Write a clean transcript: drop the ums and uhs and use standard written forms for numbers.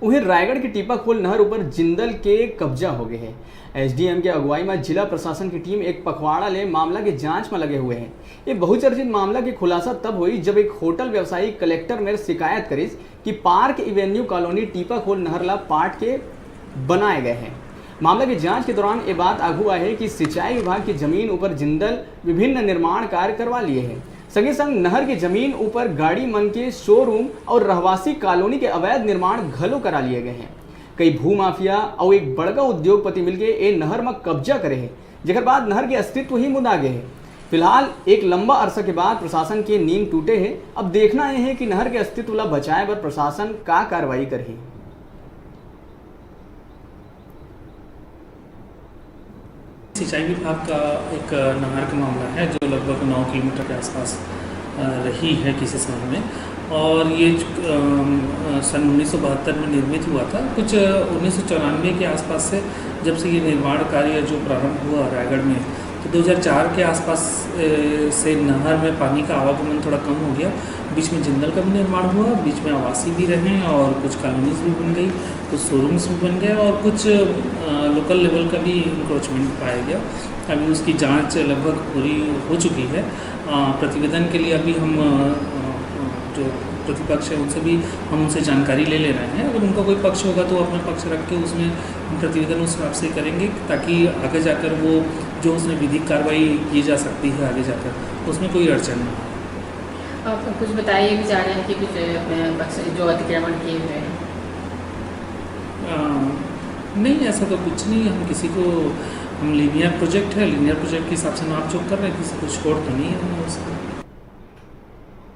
वहीं रायगढ़ की टीपाखोल नहर ऊपर जिंदल के कब्जा हो गए हैं। एसडीएम के अगुवाई में जिला प्रशासन की टीम एक पखवाड़ा ले मामला की जांच में लगे हुए हैं। ये बहुचर्चित मामला की खुलासा तब हुई जब एक होटल व्यवसायी कलेक्टर में शिकायत करी कि पार्क एवेन्यू कॉलोनी टीपाखोल नहरला पाट के बनाए गए हैं। मामला की जांच के दौरान ये बात आगू आई है कि सिंचाई विभाग की जमीन ऊपर जिंदल विभिन्न निर्माण कार्य करवा लिए हैं। संगे संग नहर की जमीन ऊपर गाड़ी मन के शोरूम और रहवासी कॉलोनी के अवैध निर्माण घलो करा लिए गए हैं। कई भूमाफिया और एक बड़का उद्योगपति मिलके ए नहर में कब्जा करे हैं, जेकर बाद नहर के अस्तित्व ही मुदा गए हैं। फिलहाल एक लंबा अरसा के बाद प्रशासन के नींद टूटे हैं। अब देखना यह है कि नहर के अस्तित्व ला बचाए पर प्रशासन का कार्रवाई करे। सिंचाई विभाग का एक नहर का मामला है जो लगभग 9 किलोमीटर के आसपास रही है किसी समय में, और ये सन 1972 में निर्मित हुआ था। कुछ 1994 के आसपास से जब से ये निर्माण कार्य जो प्रारंभ हुआ रायगढ़ में, तो 2004 के आसपास से नहर में पानी का आवागमन थोड़ा कम हो गया। बीच में जिंदल का भी निर्माण हुआ, बीच में आवासी भी रहे और कुछ कॉलोनीज भी बन गई, कुछ शोरूम्स भी बन गए और कुछ लोकल लेवल का भी इंक्रोचमेंट पाया गया। अभी उसकी जांच लगभग पूरी हो चुकी है। प्रतिवेदन के लिए अभी हम जो प्रतिपक्ष है उनसे भी हम उनसे जानकारी ले ले रहे हैं। अगर उनका कोई पक्ष होगा तो अपना पक्ष रख के उसमें हम प्रतिवेदन उस हिसाब से करेंगे, ताकि आगे जाकर वो जो उसमें विधिक कार्रवाई की जा सकती है आगे जाकर उसमें कोई अड़चन नहीं। आप कुछ बताइए भी जा रहे हैं कि कुछ पक्ष जो अतिक्रमण किए हुए हैं? नहीं, ऐसा तो कुछ नहीं। हम किसी को, हम लीनियर प्रोजेक्ट है, लीनियर प्रोजेक्ट के हिसाब से नाप जोख कर रहे हैं, किसी को छोड़ तो नहीं है उसका।